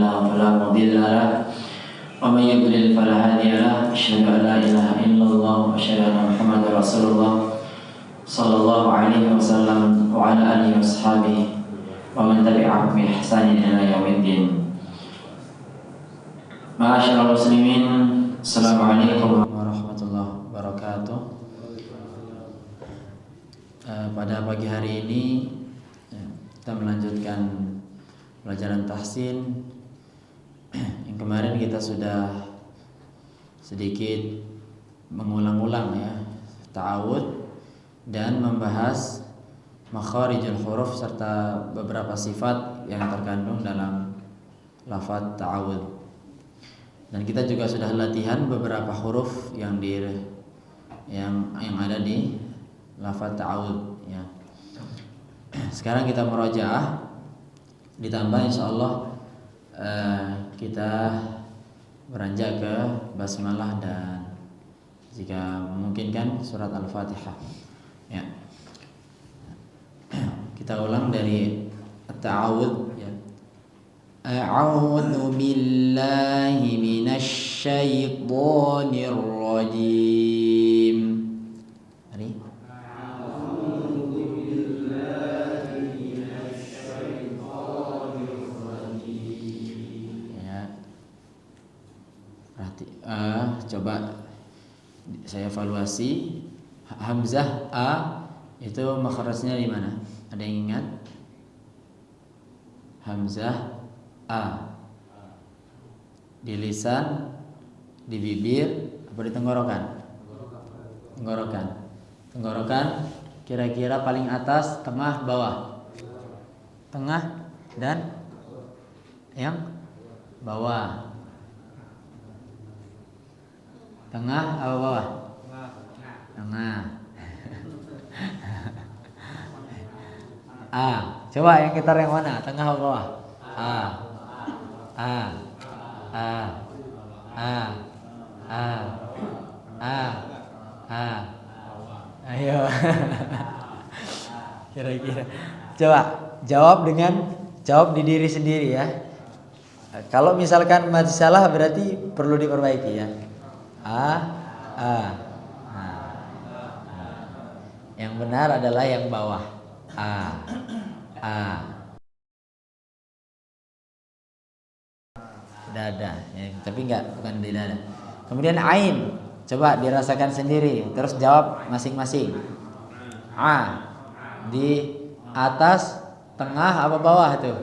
الله فلا مضل له ومن يضلل فلا هادي له أشهد أن لا إله إلا الله وأشهد أن محمدا رسول الله صلى الله عليه وسلم وعلى آله وصحبه ومن تبعهم بإحسان إلى يوم الدين. Ma'asyiral muslimin, assalamualaikum warahmatullahi wabarakatuh. Pada pagi hari ini kita melanjutkan pelajaran tahsin. Yang kemarin kita sudah sedikit mengulang-ulang ya, ta'awud dan membahas makharijul huruf serta beberapa sifat yang terkandung dalam lafaz ta'awud. Dan kita juga sudah latihan beberapa huruf yang ada di lafaz ta'awud ya. Sekarang kita murojaah, ditambah insyaallah kita beranjak ke basmalah dan jika memungkinkan surat Al-Fatihah ya. Kita ulang dari at-ta'awud ya. A'udzu billahi minasy syaithanir rajim. Hari a'udzu billahi minasy syaithanir rajim. Ya. Coba saya evaluasi hamzah a itu makhrajnya di mana? Ada yang ingat? Hamzah a di lisan, di bibir, apa di tenggorokan? Tenggorokan kira-kira paling atas, tengah, bawah. Tengah dan yang bawah. Tengah apa bawah? Tengah. A. Coba yang kita yang mana? Tengah apa bawah? A. Ayo. Kira-kira. Coba jawab di diri sendiri ya. Kalau misalkan masih salah berarti perlu diperbaiki ya. Yang benar adalah yang bawah. Dada ya, tapi bukan di dada. Kemudian ain, coba dirasakan sendiri, terus jawab masing-masing. A di atas, tengah apa bawah tuh?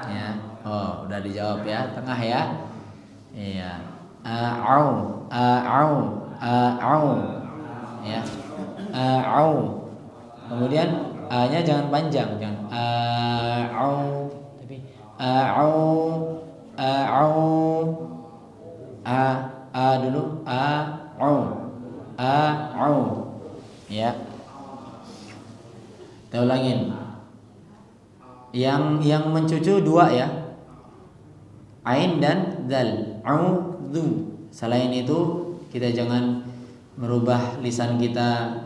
Ya. Oh, udah dijawab ya, tengah ya. Iya. Au. Ya. Au. Kemudian a-nya jangan panjang, jangan au, tapi au. Dulu au ya. Kita ulangin. Yang mencucu dua ya, ain dan dal. A'udzu. Selain itu kita jangan merubah lisan kita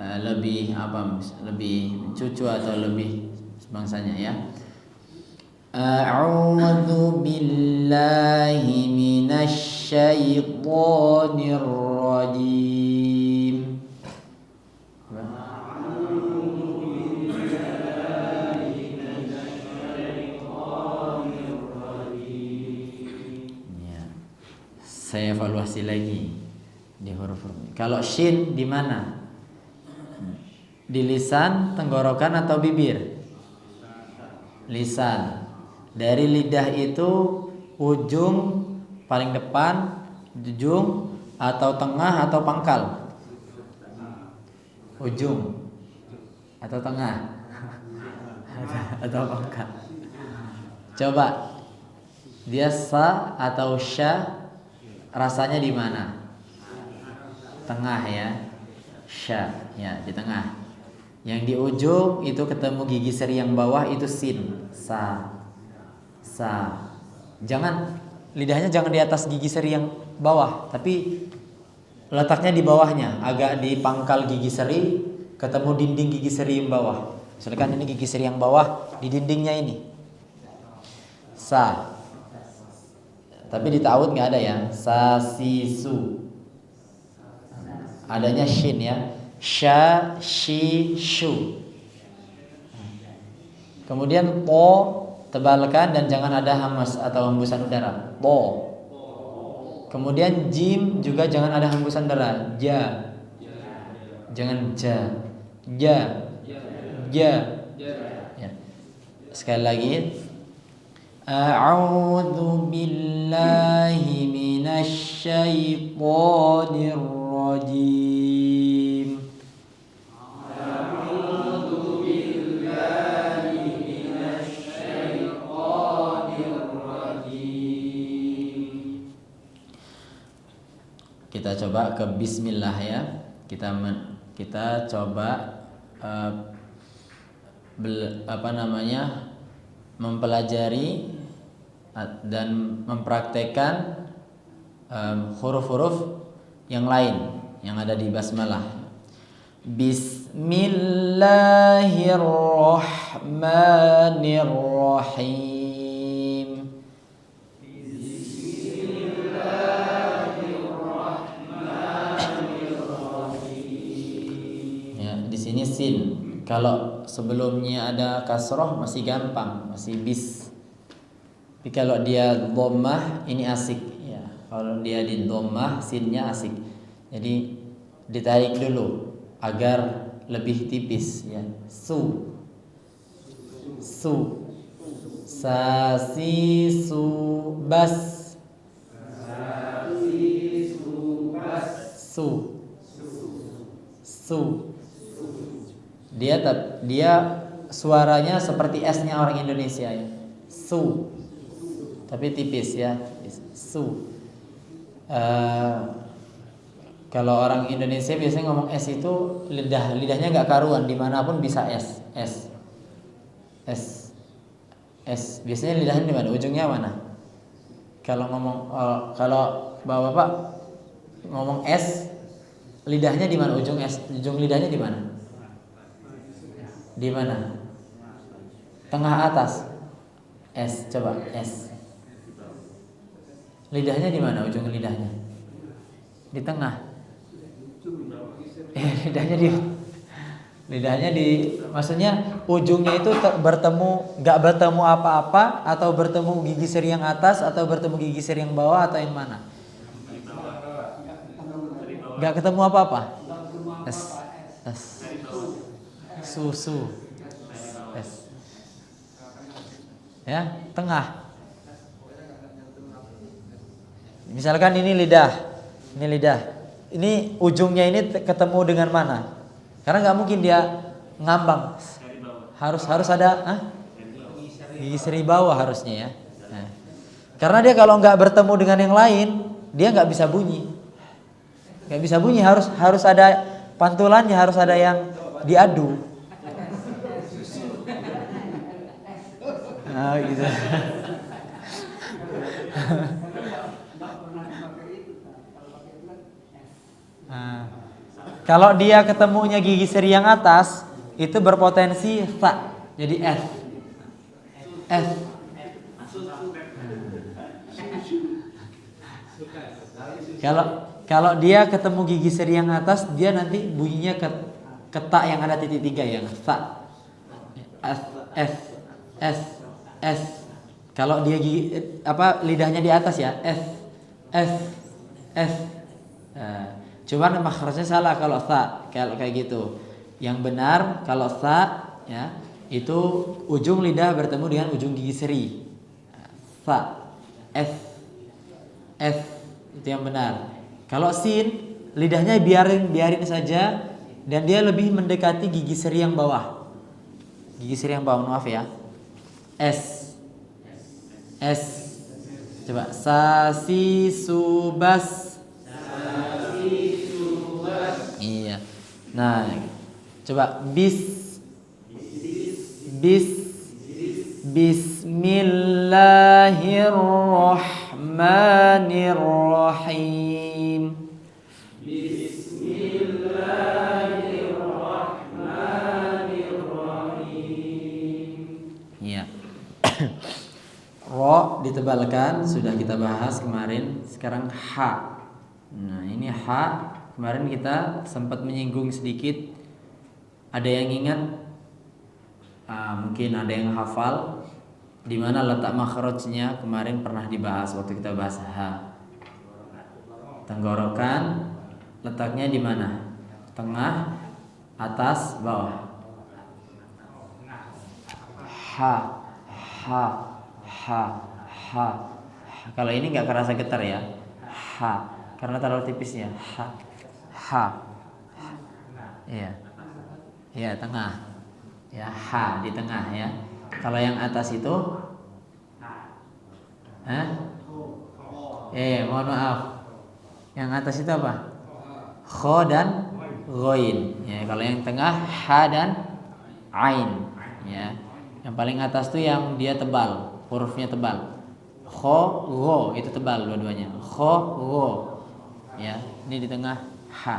lebih mencucu atau lebih bangsanya ya. A'udzu billahi minasy syaithanir rajim. Ya. Saya evaluasi lagi di huruf-huruf. Kalau shin di mana? Di lisan, tenggorokan atau bibir? Lisan. Dari lidah itu ujung paling depan, ujung atau tengah atau pangkal? Ujung atau tengah atau pangkal? Coba dia sa atau sya rasanya di mana? Tengah ya. Sya ya di tengah. Yang di ujung itu ketemu gigi seri yang bawah itu sin. Sa. Lidahnya jangan di atas gigi seri yang bawah, tapi letaknya di bawahnya, agak di pangkal gigi seri, ketemu dinding gigi seri yang bawah. Misalkan ini gigi seri yang bawah di dindingnya ini. Sa. Tapi di ta'awud nggak ada ya. Sasisu. Adanya shin ya. Sha, shi, shu. Kemudian po tebalkan dan jangan ada hamas atau hembusan udara. Po. Kemudian jim juga jangan ada hembusan udara. Ja. Jangan ja. Ja. Ja. Ya. Sekali lagi. A'udzu billahi minasy syaithanir rajim. A'udzu billahi minasy syaithanir rajim. Kita coba ke bismillah ya. Kita coba mempelajari dan mempraktekkan huruf-huruf yang lain yang ada di basmalah. Bismillahirrahmanirrahim. Ya, di sini sin. Kalau sebelumnya ada kasroh masih gampang, masih bis. Tapi kalau dia dhammah ini asik ya. Kalau dia di dhammah sinnya asik. Jadi ditarik dulu agar lebih tipis ya. Su. Sa si su bas. Su. Dia suaranya seperti S-nya orang Indonesia ya. Su. Tapi tipis ya. Su. Kalau orang Indonesia biasanya ngomong S itu lidahnya nggak karuan, dimanapun bisa S. Biasanya lidahnya di mana? Ujungnya mana? Kalau bapak-bapak ngomong S, lidahnya di mana? Ujung lidahnya di mana? Di mana? Tengah atas. S, coba S. Lidahnya di mana? Ujung lidahnya? Di tengah. Lidahnya maksudnya ujungnya itu nggak bertemu apa-apa, atau bertemu gigi seri yang atas, atau bertemu gigi seri yang bawah, atau yang mana? Nggak ketemu apa-apa. S. Susu. S. Ya, tengah. Misalkan ini lidah. Ini ujungnya ini ketemu dengan mana? Karena nggak mungkin dia ngambang. Harus ada gigi seri bawah harusnya ya. Nah, karena dia kalau nggak bertemu dengan yang lain, dia nggak bisa bunyi. Harus ada pantulannya, harus ada yang diadu. Nah, gitu. Nah, kalau dia ketemunya gigi seri yang atas, itu berpotensi fa, jadi F. Kalau dia ketemu gigi seri yang atas, dia nanti bunyinya ketak yang ada titik 3 yang fa. S. Kalau dia lidahnya di atas ya, F. Nah, cuman makhrajnya salah kalau sa, kalau kayak gitu. Yang benar kalau sa ya, itu ujung lidah bertemu dengan ujung gigi seri. Sa, F. Itu yang benar. Kalau sin, lidahnya biarin saja, dan dia lebih mendekati gigi seri yang bawah. Maaf ya. S. Coba sa si su bas. Iya. Nah, coba Bismillahirrahmanirrahim. Iya. Ra Kho ditebalkan, sudah kita bahas kemarin. Sekarang ha. Nah, ini ha. Kemarin kita sempat menyinggung sedikit. Ada yang ingat? Mungkin ada yang hafal di mana letak makhrajnya, kemarin pernah dibahas waktu kita bahas ha. Tenggorokan letaknya di mana? Tengah, atas, bawah. Ha, ha, ha, ha. Kalau ini nggak kerasa getar ya, ha, karena terlalu tipis ya. Ha, ha, iya, iya tengah, ya ha di tengah ya. Kalau yang atas itu, mohon maaf, yang atas itu apa? Kho dan ghoin. Ya, kalau yang tengah ha dan ain. Ya. Yang paling atas tuh yang dia tebal, hurufnya tebal. Kho, gho itu tebal dua-duanya. Kho, gho. Ya, ini di tengah ha.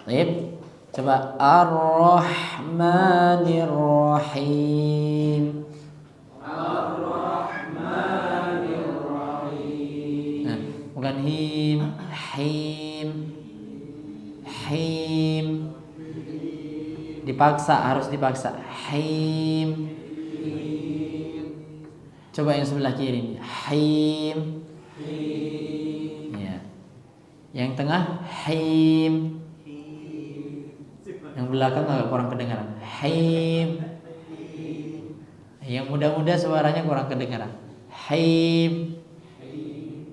Baik. Coba Ar-Rahmanir Rahim. Ar-Rahmanir Rahim. Nah, bukan him, him. Him. Dipaksa, harus dipaksa. Him. Coba yang sebelah kiri. Him. Ya. Yang tengah him. Yang belakang agak kurang kedengaran. Him. Yang muda-muda suaranya kurang kedengaran. Him.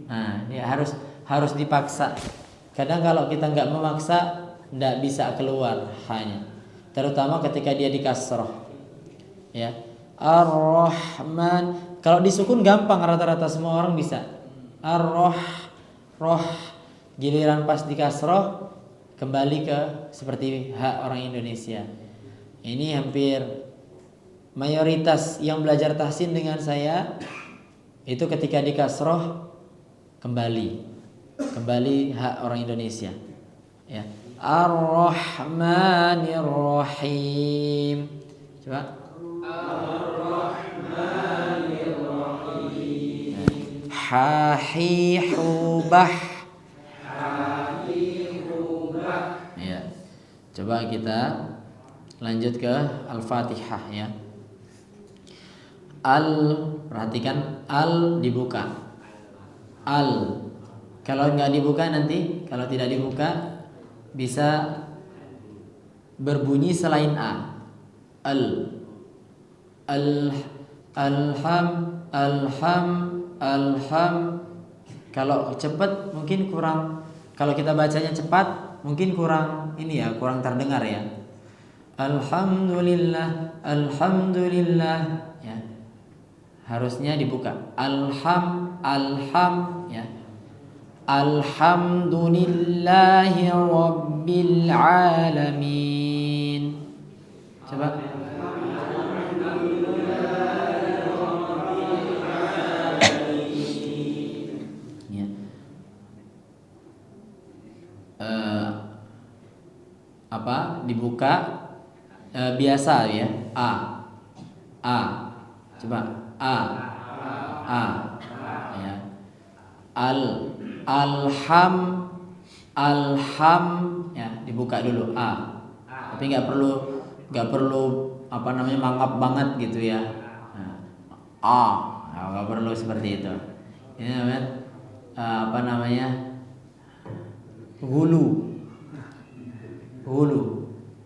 Nah, dia harus dipaksa. Kadang kalau kita nggak memaksa, nggak bisa keluar hanya. Terutama ketika dia di kasroh. Ya. Ar-Rahman. Kalau disukun gampang, rata-rata semua orang bisa. Ar-Roh. Giliran pas di kasroh kembali ke seperti hak orang Indonesia. Ini hampir mayoritas yang belajar tahsin dengan saya itu ketika di kasroh kembali hak orang Indonesia. Ya. Ar-Rahmanir Rahim. Coba. Ar-Rahmanir Rahim. Hahihubah. Ya. Coba kita lanjut ke Al-Fatihah ya. Perhatikan al dibuka. Al. Kalau nggak dibuka nanti, kalau tidak dibuka bisa berbunyi selain a. Alham. Kalau cepat mungkin kurang. Kalau kita bacanya cepat mungkin kurang ini ya, kurang terdengar ya. Alhamdulillah ya. Harusnya dibuka. Alham ya. Alhamdulillahi Rabbil Alamin. Coba. Ya. Dibuka biasa ya. A. Coba. A. Ya. Alham ya, dibuka dulu a. Tapi nggak perlu mangap banget gitu ya. Nggak perlu seperti itu. Ini namanya gulu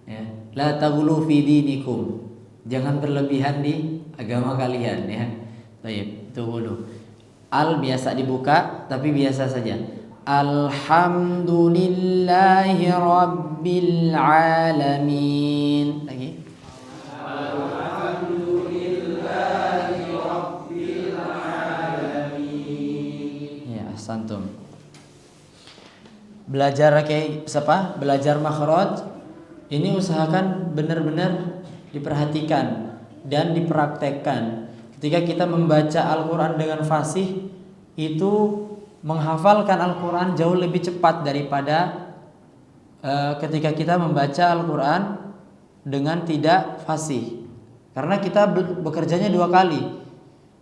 ya. La taghulu fi dinikum. Jangan berlebihan di agama kalian ya. Baik, itu gulu. Al biasa dibuka tapi biasa saja. Alhamdulillahi Rabbil Alamin. Lagi. Alhamdulillahi Rabbil Alamin. Ya, santum. Belajar belajar makhraj ini usahakan benar-benar diperhatikan dan dipraktekkan. Ketika kita membaca Al-Quran dengan fasih, itu menghafalkan Al-Quran jauh lebih cepat daripada ketika kita membaca Al-Quran dengan tidak fasih. Karena kita bekerjanya dua kali.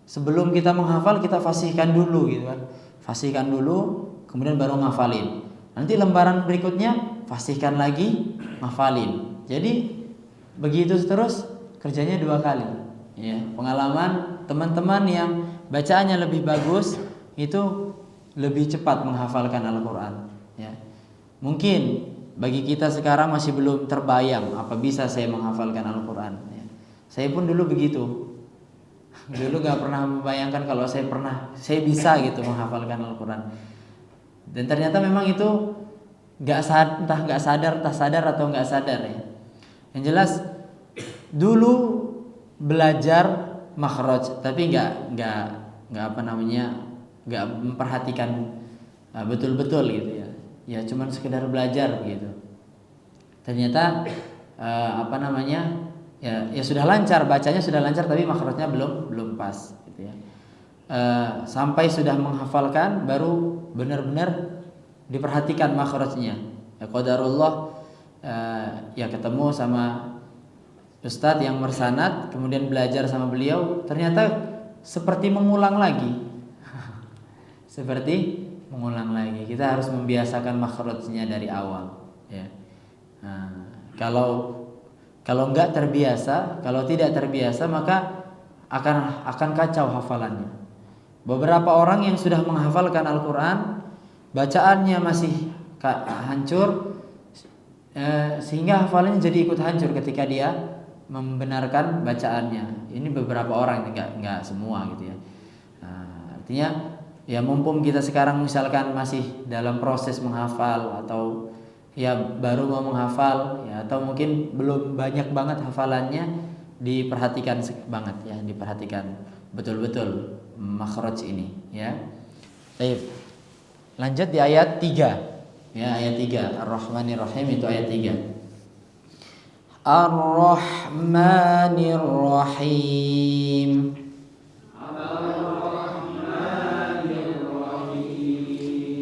sebelum kita menghafal kita fasihkan dulu gitu kan. Fasihkan dulu kemudian baru ngafalin. Nanti lembaran berikutnya fasihkan lagi, ngafalin. Jadi begitu terus kerjanya 2 kali. Ya, pengalaman teman-teman yang bacaannya lebih bagus itu lebih cepat menghafalkan Al-Qur'an, ya. Mungkin bagi kita sekarang masih belum terbayang apa bisa saya menghafalkan Al-Qur'an, ya. Saya pun dulu begitu. Dulu gak pernah membayangkan kalau saya bisa gitu menghafalkan Al-Qur'an. Dan ternyata memang itu entah nggak sadar atau nggak sadar, ya. Yang jelas dulu belajar makhraj tapi nggak memperhatikan betul-betul gitu, ya. Ya cuman sekedar belajar gitu. Ternyata ya sudah lancar, bacanya sudah lancar tapi makhrajnya belum pas gitu, ya. Sampai sudah menghafalkan baru benar-benar diperhatikan makhrajnya. Ya qadarullah, ya ketemu sama ustadz yang bersanad, kemudian belajar sama beliau, ternyata seperti mengulang lagi. Seperti mengulang lagi. Kita harus membiasakan makhrajnya dari awal, ya. Kalau nggak terbiasa, kalau tidak terbiasa maka akan kacau hafalannya. Beberapa orang yang sudah menghafalkan Al-Qur'an, bacaannya masih hancur, sehingga hafalannya jadi ikut hancur ketika dia membenarkan bacaannya. Ini beberapa orang, nggak semua gitu, ya. Artinya ya mumpung kita sekarang misalkan masih dalam proses menghafal atau ya baru mau menghafal, ya, atau mungkin belum banyak banget hafalannya, diperhatikan banget, ya, diperhatikan betul-betul makhraj ini, ya. Baik. Lanjut di ayat 3. Ya, ayat 3. Ar-Rahmanir Rahim itu ayat 3. Ar-Rahmanir Rahim.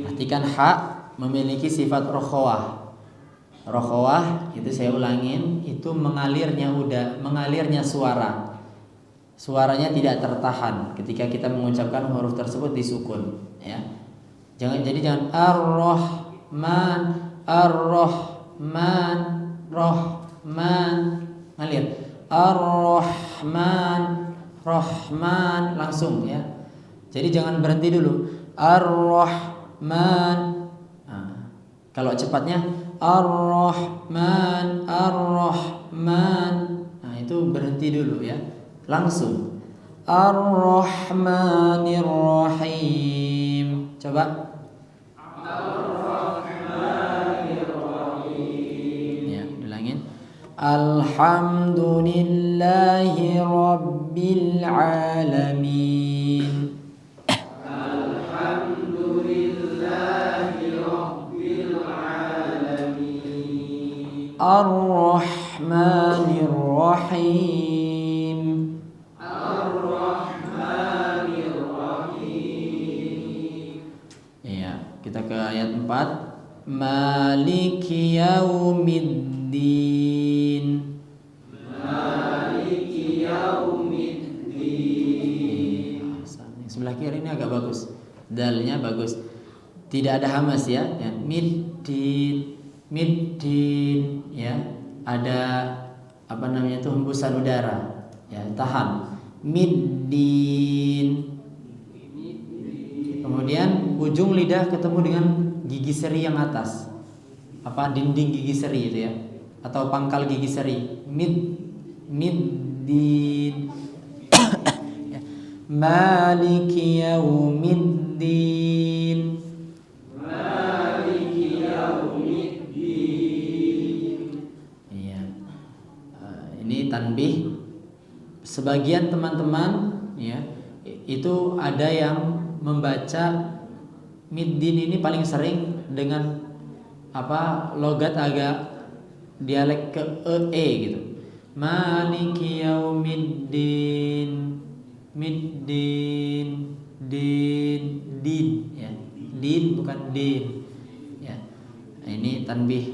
Perhatikan hak memiliki sifat rokhawah. Rokhawah itu saya ulangin, itu mengalirnya suara. Suaranya tidak tertahan ketika kita mengucapkan huruf tersebut disukun, ya. Jangan Ar-Rahman, Ar-Rahman, Rahman, ngalir. Ar-Rahman, Rahman, langsung, ya. Jadi jangan berhenti dulu. Ar-Rahman. Kalau cepatnya Ar-Rahman, Ar-Rahman. Itu berhenti dulu, ya. Langsung. Ar-Rahmanir Rahim. Coba. Ar-Rahmanir Rahim. Ya, bilangin. Alhamdulillahi Rabbil Alamin. Alhamdulillahi Rabbil Alamin. Ar-Rahmanir Rahim. Kita ke ayat 4. Maliki yaumiddin. Maliki yaumiddin. Sebelah kiri ini agak bagus. Dalnya bagus. Tidak ada hamas, ya. Middin, middin, ya. Ada itu hembusan udara. Ya, tahan. Middin. Kemudian ujung lidah ketemu dengan gigi seri yang atas. Dinding gigi seri itu, ya. Atau pangkal gigi seri. Middin. Maliki yaumiddin. Maliki yaumiddin. Iya. Ini tanbih. Sebagian teman-teman, ya, itu ada yang membaca middin ini paling sering dengan logat agak dialek ke gitu. Maliki yaumiddin, middin, din, ya. Din bukan din, ya. Nah, ini tanbih,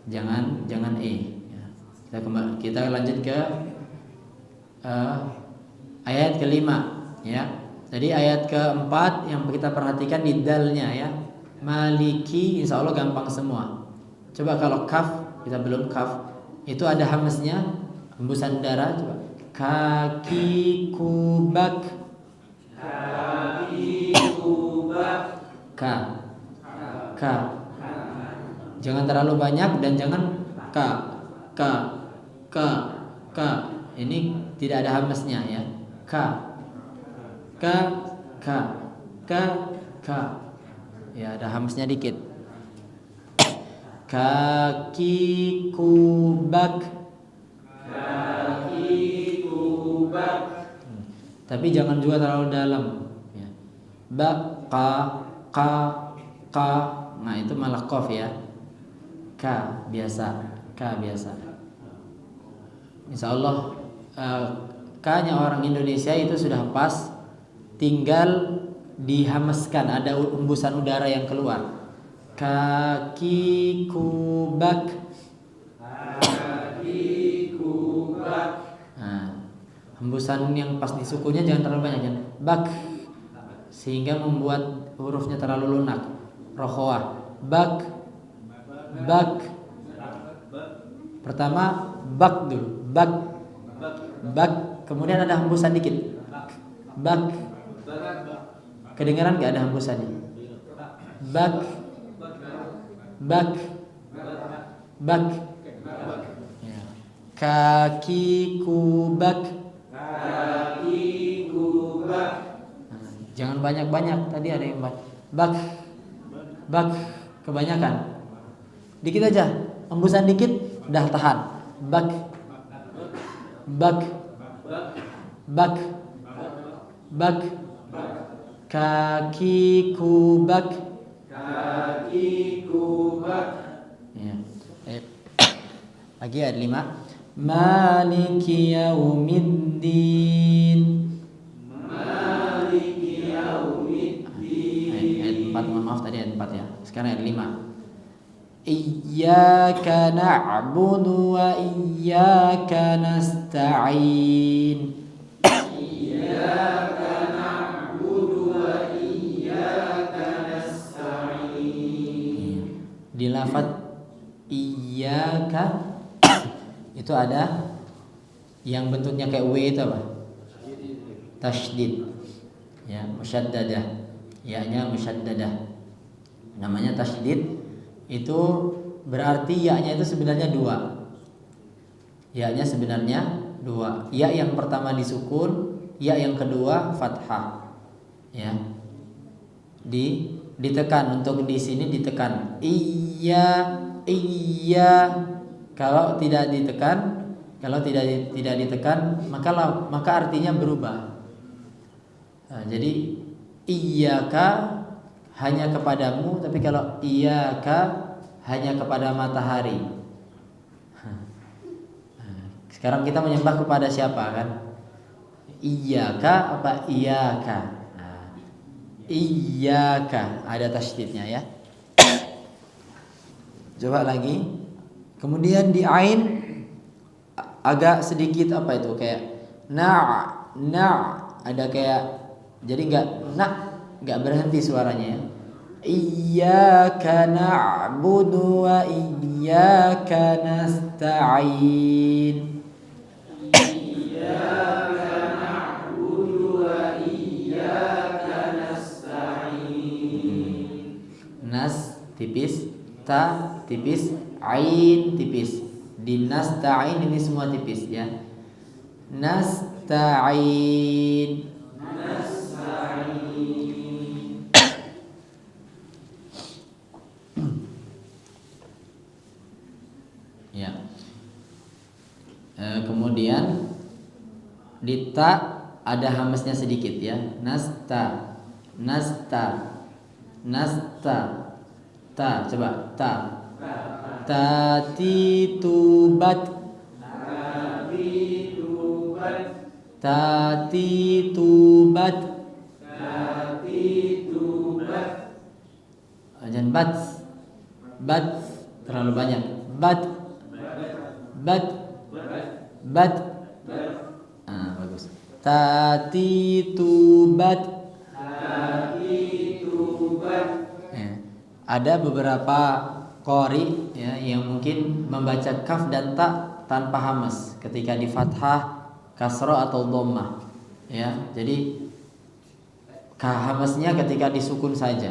jangan ya. Kita lanjut ke ayat kelima. Ya. Jadi ayat keempat yang kita perhatikan di dalnya ya. Maliki insya Allah gampang semua. Coba kalau kaf, kita belum kaf, itu ada hamznya, hembusan udara. Coba kaki kubak, ka, ka. Jangan terlalu banyak dan jangan ka, ka, ka, ka. Ini tidak ada hamznya ya. Ka, ka, ka, ka, ka. Ya ada hamznya dikit. Kaki kubak, tapi jangan juga terlalu dalam ya. Ba, ka, ka. Nah itu malah qaf ya. Ka biasa, ka biasa. Insya Allah K-nya orang Indonesia itu sudah pas, tinggal dihameskan, ada hembusan udara yang keluar. Kaki kubak. Nah, hembusan yang pas di sukunya jangan terlalu banyak, jangan bak, sehingga membuat hurufnya terlalu lunak. Rokhawah, bak, bak. Pertama bak dulu, bak, bak. Kemudian ada hembusan dikit, bak. Kedengaran nggak ada hembusannya? Bak, bak, bak. Ya. Kaki kubak. Nah, jangan banyak-banyak. Tadi ada yang bak, bak. Kebanyakan. Dikit aja. Hembusan dikit, dah tahan. Bak, bak, bak, bak. Kaki kubak. Ya. Lagi ada 5. Maliki yaumiddin. Ayat 4, mohon maaf tadi ayat 4 ya. Sekarang ayat 5. Iyyaka na'budu wa iyyaka nasta'in. Di lafaz iyyaka itu ada yang bentuknya kayak W itu apa? Tasydid. Ya, musyaddadah. Ya-nya musyaddadah. Namanya tasydid. Itu berarti ya-nya itu sebenarnya 2. Ya-nya sebenarnya 2. Ya yang pertama disukun, ya yang kedua fathah. Ya. Ditekan, untuk di sini ditekan. Iya. Kalau tidak ditekan, tidak ditekan, maka artinya berubah. Nah, jadi iyyaka hanya kepadamu, tapi kalau iyyaka hanya kepada matahari. Sekarang kita menyembah kepada siapa kan? Iyyaka apa iyyaka? Iyyaka ada tasydidnya ya. Coba lagi. Kemudian di ain agak sedikit apa itu kayak ada kayak, jadi enggak berhenti suaranya ya. Iyyaka na'budu wa iyyaka nasta'in. Nas tipis, ta tipis, ain tipis. Di nasta'in ini semua tipis ya. Nasta'in. Ya. Kemudian di ta ada hamznya sedikit ya. Nasta. Ta, coba ta. Tati tubat. Jangan bat terlalu banyak. Bat. Bagus. Tati tubat. Ya. Ada beberapa qori ya yang mungkin membaca kaf dan ta tanpa hamas ketika di fathah, kasrah atau dhammah. Ya, jadi hamasnya ketika disukun saja.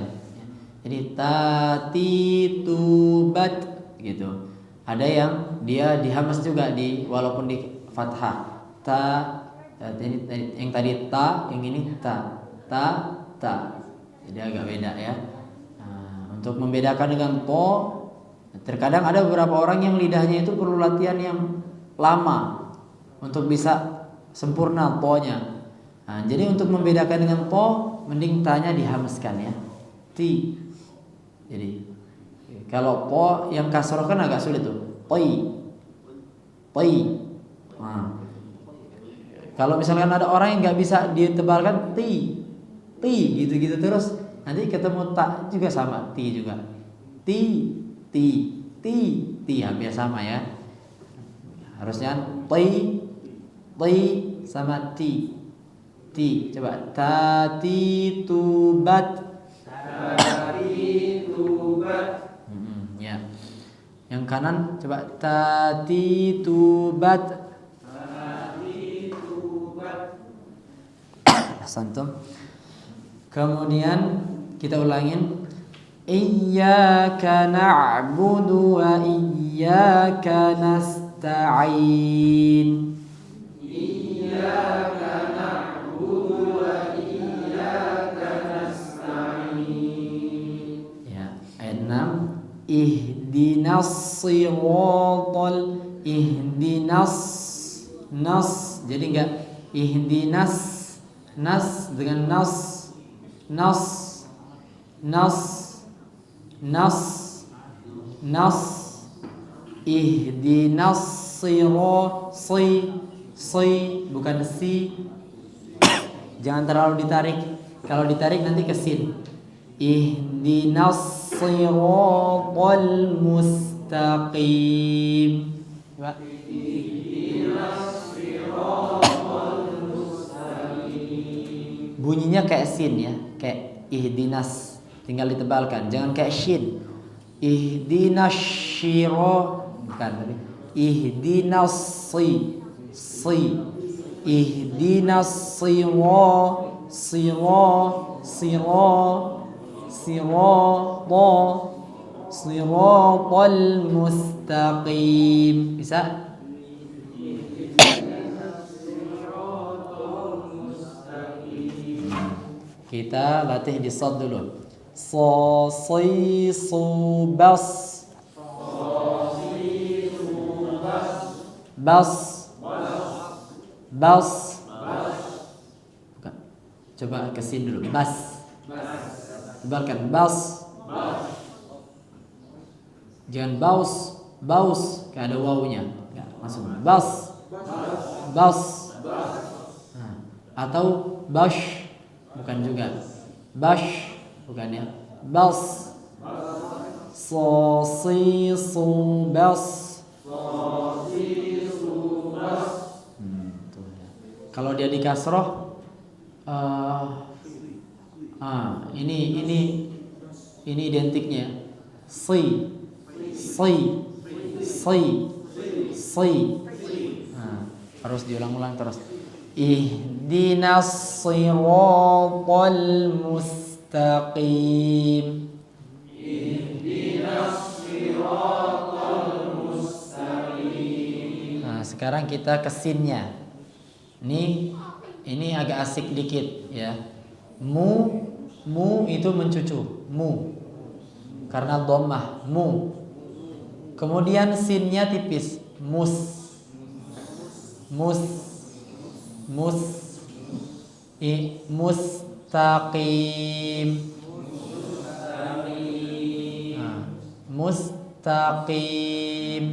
Jadi tati tubat gitu. Ada yang dia dihamas juga walaupun di fathah. Ini yang tadi ta, yang ini ta. Jadi agak beda ya. Nah, untuk membedakan dengan po, terkadang ada beberapa orang yang lidahnya itu perlu latihan yang lama untuk bisa sempurna po-nya. Nah, jadi untuk membedakan dengan po, mending ta-nya dihamaskan ya. Ti. Jadi kalau po yang kasroh kan agak sulit tuh. Poi. Nah, kalau misalkan ada orang yang nggak bisa ditebalkan ti gitu terus, nanti ketemu tak juga sama ti juga. Ti hampir sama ya. Harusnya ti sama ti. Coba tati tubat. Ya. Yang kanan coba tati tubat. Santum. Kemudian kita ulangin iyyaka na'budu wa iyyaka nasta'in. Iyyaka na'budu wa iyyaka nasta'in. Ya, ayat 6 ihdinas. Jadi enggak ihdinas dengan nas ihdinas bukan si. Jangan terlalu ditarik. Kalau ditarik nanti ke sin. Ihdinas siratal mustaqim. Bunyinya kayak sin ya, kayak ihdinas, tinggal ditebalkan, jangan kayak shin. Ihdinas syiro, bukan tapi ihdinas si. Ihdinas siratal mustaqim. Bisa? Kita latih di shad dulu. Bas. Bukan. Coba kesin dulu. Bas. Tebalkan bas. Jangan baus. Gak ada wawunya. Gak, langsung bas. Nah, atau bash. Bukan juga. Bash, bukan ya. Bas. Bas. Kalau dia di kasroh, ini identiknya. Si. Nah, harus diulang-ulang terus. Ihdinas siratal mustaqim. Nah, sekarang kita ke sinnya. Ini agak asik dikit ya. Mu itu mencucu. Mu. Karena dhammah, mu. Kemudian sinnya tipis. Mustaqim. Mustaqim.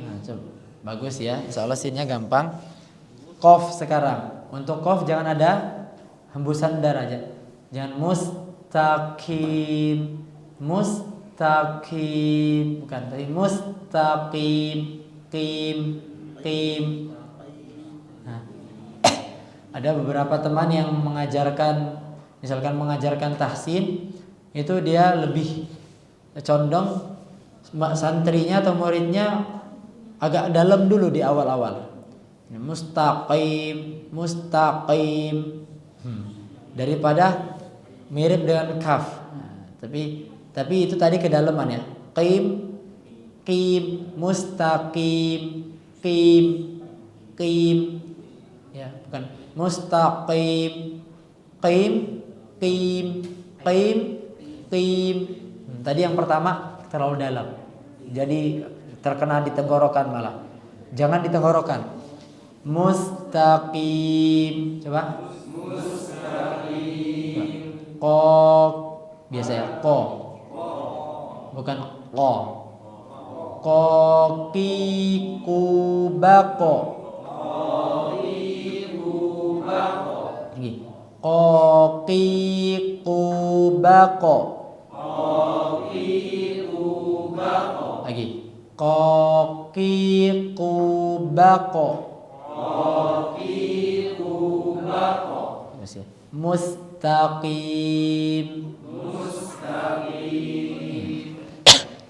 Nah, coba. Bagus ya. Insyaallah sinnya gampang. Qaf sekarang. Untuk qaf jangan ada hembusan darah aja. Jangan mustaqim, bukan, tapi mustaqim. Qim. Ada beberapa teman yang mengajarkan, misalkan mengajarkan tahsin, itu dia lebih condong santrinya atau muridnya agak dalam dulu di awal-awal. Mustaqim, mustaqim, daripada mirip dengan kaf. Tapi itu tadi kedalaman ya. Qim, qim, mustaqim, qim, qim. Ya, bukan mustaqim, qim, qim, qim, qim. Tadi yang pertama terlalu dalam. Jadi terkena di tenggorokan malah. Jangan di tenggorokan. Mustaqim. Coba. Mustaqim. Ko biasa ya, ko. Bukan ko. Koki kubako. Lagi. Koki kubako. Lagi. Koki kubako. Mustaqim.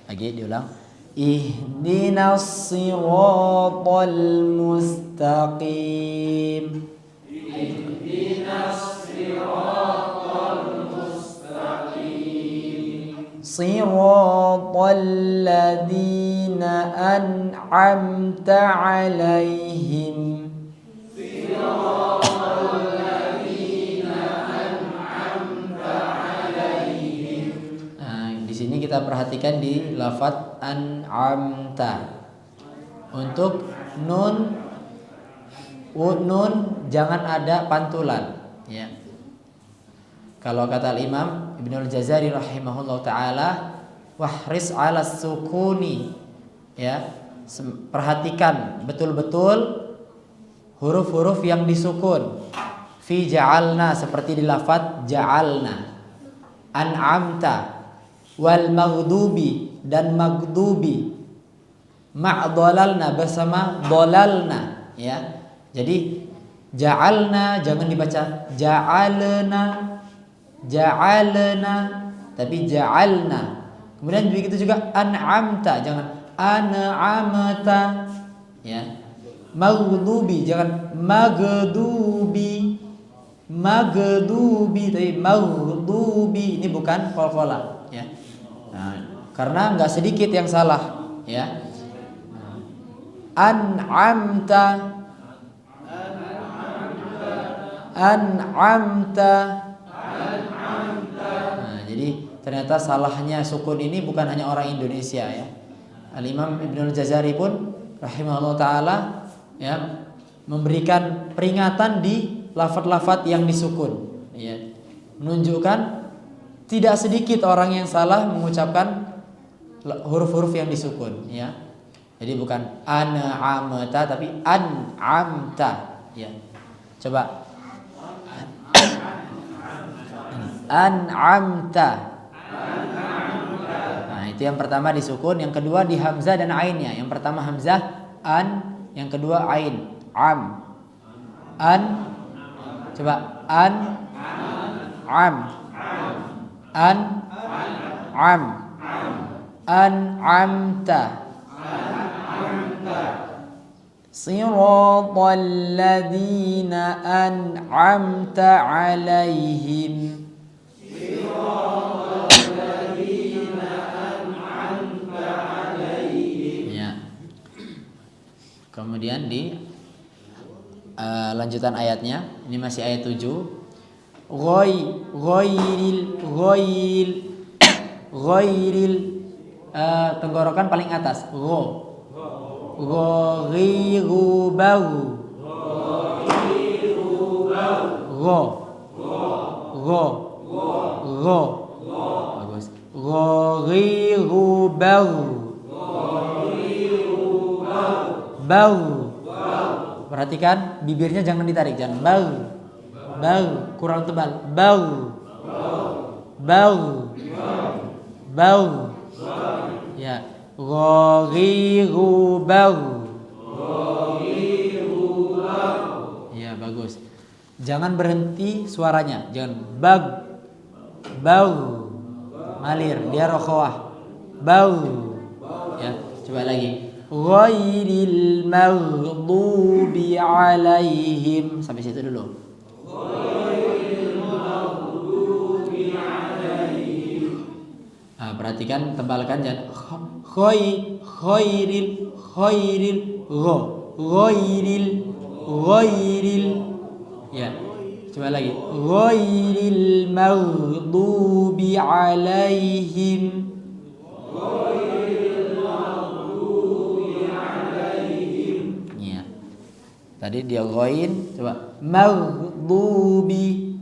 Lagi diulang. Ihdinas siratal mustaqim. Siratal ladzina an'amta 'alaihim. Di sini kita perhatikan di lafadz an'amta. Untuk nun jangan ada pantulan, ya. Kalau kata Imam Ibnul Jazari rahimahullah taala, wahris 'ala sukuni, ya. Perhatikan betul-betul huruf-huruf yang disukun. Fi ja'alna, seperti di lafadz ja'alna. An'amta, wal maghdubi, dan maghdubi, ma'dalalna bersama dolalna, ya. Jadi ja'alna jangan dibaca ja'alna, tapi ja'alna. Kemudian begitu juga an'amta, jangan an'amta, ya. Maghdubi jangan maghdubi, tapi maghdubi. Ini bukan qalqalah, ya. Karena nggak sedikit yang salah, ya. An'amta. Jadi ternyata salahnya sukun ini bukan hanya orang Indonesia, ya. Al-Imam Ibnul Jazari pun rahimahullah taala, ya, memberikan peringatan di lafadz-lafadz yang disukun, ya. Menunjukkan tidak sedikit orang yang salah mengucapkan huruf-huruf yang disukun, ya. Jadi bukan an'amta tapi an'amta, ya. Coba an'amta. Nah, itu yang pertama disukun, yang kedua di hamzah dan ainnya. Yang pertama hamzah an, yang kedua ain am. An, coba an am. An am. An'amta. Siratal ladzina an'amta 'alaihim. Ya. Kemudian di lanjutan ayatnya, ini masih ayat 7. Ghairil tenggorokan paling atas. Ghairu baru. Bagus. Ghairu baru. Perhatikan bibirnya jangan ditarik, jangan bau, kurang tebal, bau, ya. Ghairu bau. Ya, bagus. Jangan berhenti suaranya, jangan bau. Malir, dia rokhawah. Bau. Ya, coba lagi. Ghairil maghdubi alaihim. Sampai situ dulu. Nah, perhatikan, tebalkan jangan ghairil ghairil. Ya. Coba lagi. Ghairil maghdubi alaihim. Ya. Tadi dia ghain, coba maghdubi.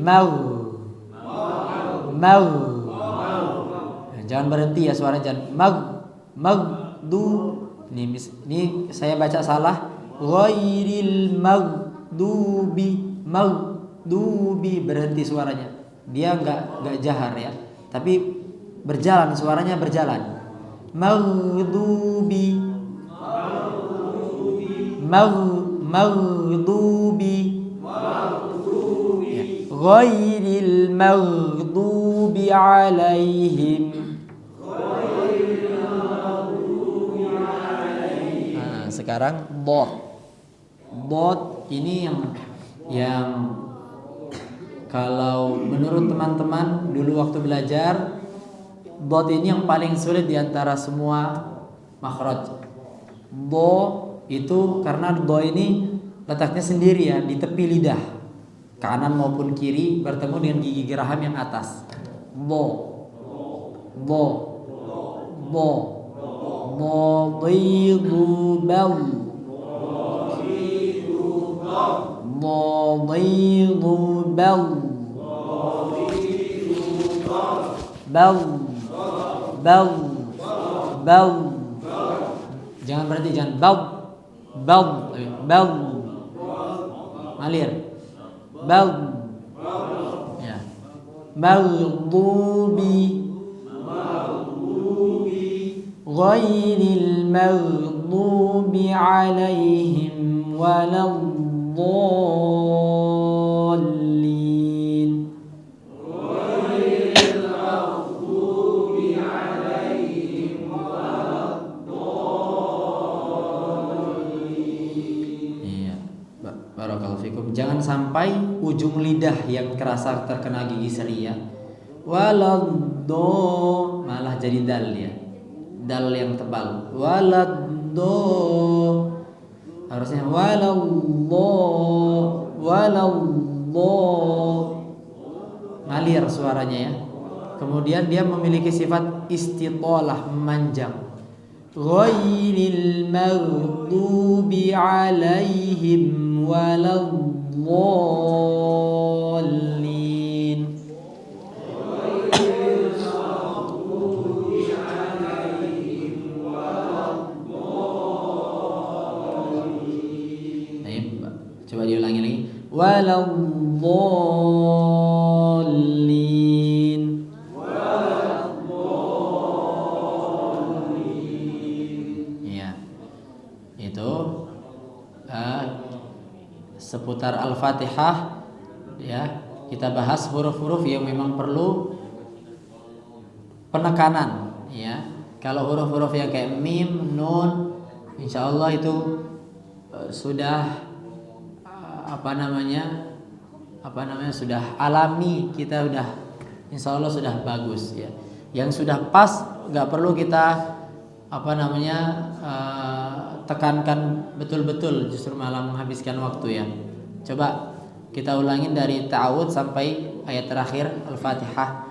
Mau. Jangan berhenti ya suara, jangan magdu. Ini saya baca salah. Ghairil magdubi berhenti suaranya. Dia enggak jahar ya, tapi berjalan suaranya berjalan. Magdubi. Ghairil maghdubi alaihim. Nah, sekarang dot ini yang kalau menurut teman-teman dulu waktu belajar, dot ini yang paling sulit diantara semua makhraj. Do itu karena do ini letaknya sendiri ya di tepi lidah, kanan maupun kiri bertemu dengan gigi geraham yang atas. Bo dhidu bal jangan berhenti, jangan bal malir bal ya maghdubi ghairil maghdubi alaihim waladdallin. Iya, barakallahu fikum. Jangan sampai ujung lidah yang kerasa terkena gigi seri ya. Waladdo malah jadi dal ya. Dal yang tebal. Waladdo harusnya waladdo ngalir suaranya ya. Kemudian dia memiliki sifat istitalah, memanjang. Ghairil maghdubi alaihim waladdallin. Coba diulangi lagi. Waladdallin. Ya. Itu seputar Al-Fatihah ya. Kita bahas huruf-huruf yang memang perlu penekanan ya. Kalau huruf-huruf yang kayak mim, nun, insyaallah itu sudah sudah alami, kita udah insya Allah sudah bagus ya. Yang sudah pas nggak perlu kita tekankan betul-betul, justru malah menghabiskan waktu ya. Coba kita ulangin dari ta'awud sampai ayat terakhir Al-Fatihah.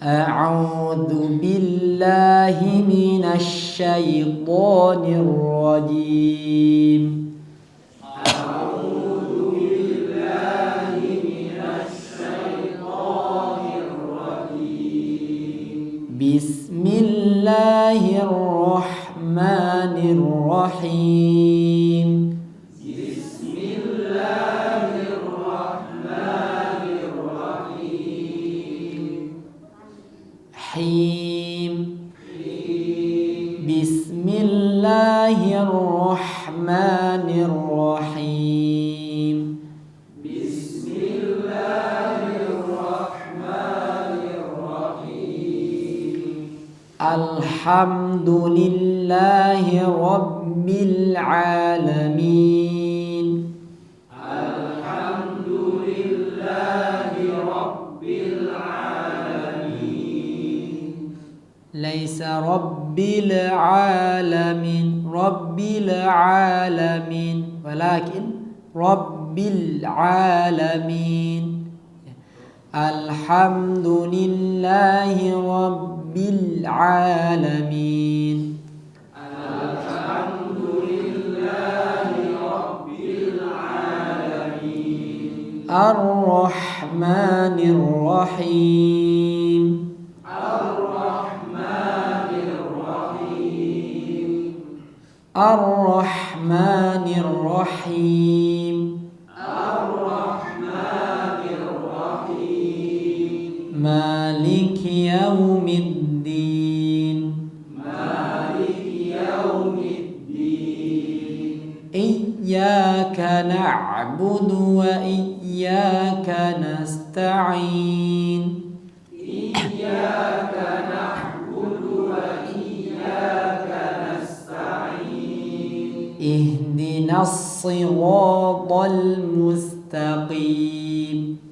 A'udzu billahi minasy syaithanir rajim. Bismillahirrahmanirrahim. Him. Bismillahirrahmanirrahim. Alhamdulillahi Rabbil Alamin. Alhamdulillahi Rabbil Alamin. Laisa Rabbil Alamin, Rabbil Alamin, walakin Rabbil Alamin. Alhamdulillahi Rabbil Alamin. Alhamdulillahi Rabbil Alamin. Ar-Rahmanir Rahim. Ar-Rahmanir Rahim. Ar-Rahmanir Rahim. Malik yaumiddin. Malik yaumiddin. Iyyaka na'budu wa iyyaka nasta'in. Iyyaka na'budu wa iyyaka nasta'in. Ihdinas siratal mustaqim.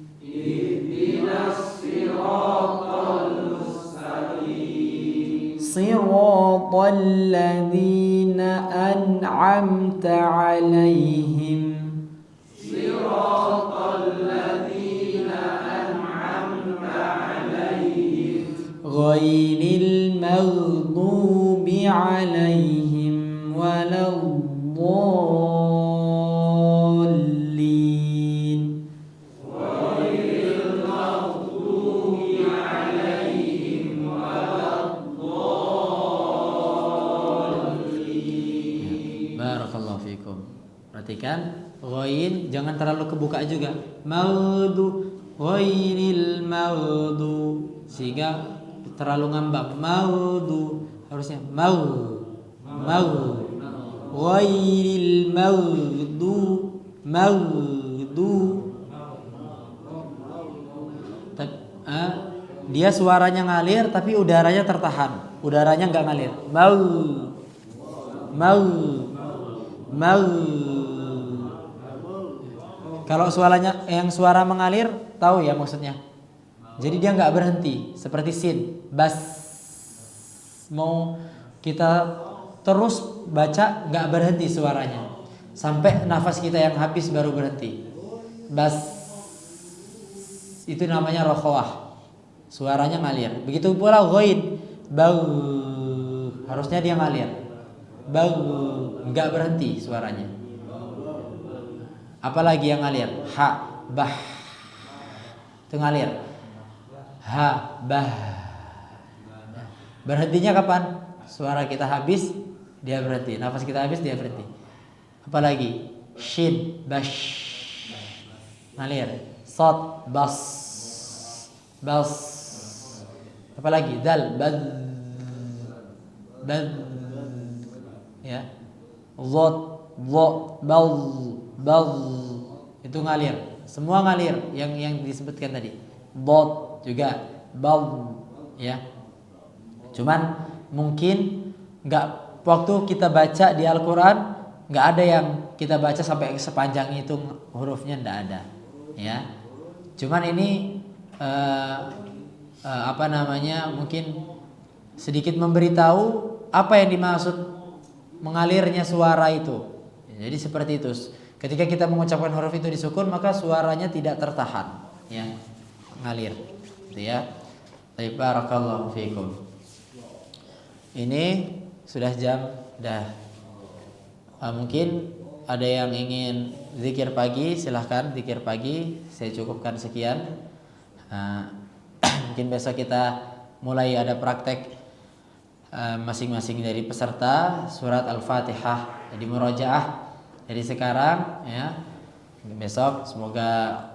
صراط الذين أنعمت عليهم. صراط الذين أنعمت عليهم. غير المغضوب عليهم ولا الضالين. غير المغضوب عليهم ولا الضالين. Barakallahu fikum. Perhatikan ghain jangan terlalu kebuka juga. Maudu ghairil maudu sehingga terlalu ngambang. Maudu harusnya mau ghairil maudu dia suaranya ngalir tapi udaranya tertahan. Udaranya nggak ngalir. Mau. Kalau suaranya yang suara mengalir, tahu ya maksudnya. Jadi dia nggak berhenti seperti sin, bas. Mau kita terus baca nggak berhenti suaranya sampai nafas kita yang habis baru berhenti. Bas itu namanya rokhawah. Suaranya ngalir. Begitu pula ghain, bau. Harusnya dia ngalir. Bau, nggak berhenti suaranya. Apalagi yang ngalir? Ha, bah. Itu ngalir. Ha, bah. Berhentinya kapan? Suara kita habis, dia berhenti. Nafas kita habis, dia berhenti. Apalagi? Shin, bash. Ngalir. Sod, bas. Bas. Apalagi? Dal, bad. Bad. Ya. Zod, zo, bal. Itu ngalir, semua ngalir yang disebutkan tadi. Bot juga bal, ya. Cuman mungkin nggak waktu kita baca di Al-Quran nggak ada yang kita baca sampai sepanjang itu hurufnya, nggak ada, ya. Cuman ini mungkin sedikit memberitahu apa yang dimaksud mengalirnya suara itu. Jadi seperti itu. Ketika kita mengucapkan huruf itu disukun, maka suaranya tidak tertahan, ya, ngalir, gitu ya. Barakallahu fiikum. Ini sudah jam, mungkin ada yang ingin zikir pagi, silahkan zikir pagi. Saya cukupkan sekian. Mungkin besok kita mulai ada praktek masing-masing dari peserta surat Al-Fatihah, jadi murojaah. Jadi sekarang, ya, besok semoga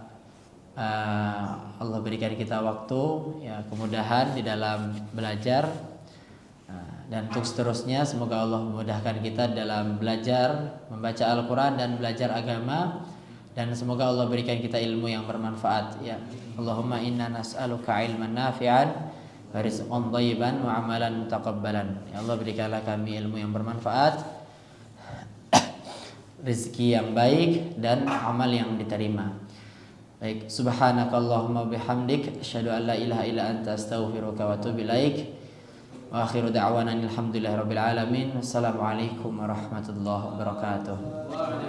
Allah berikan kita waktu, ya, kemudahan di dalam belajar, dan untuk seterusnya semoga Allah memudahkan kita dalam belajar membaca Al-Quran dan belajar agama, dan semoga Allah berikan kita ilmu yang bermanfaat, ya. Allahumma inna nas'aluka ilman nafi'an wa rizqan thayyiban wa amalan mutaqabbalan. Ya Allah, berikanlah kami ilmu yang bermanfaat, rezeki yang baik dan amal yang diterima. Baik, subhanakallahumma bihamdik asyhadu an la ilaha illa anta astaghfiruka wa atubu ilaik. Wa akhiru da'wana alhamdulillahirabbil alamin. Wassalamualaikum warahmatullahi wabarakatuh.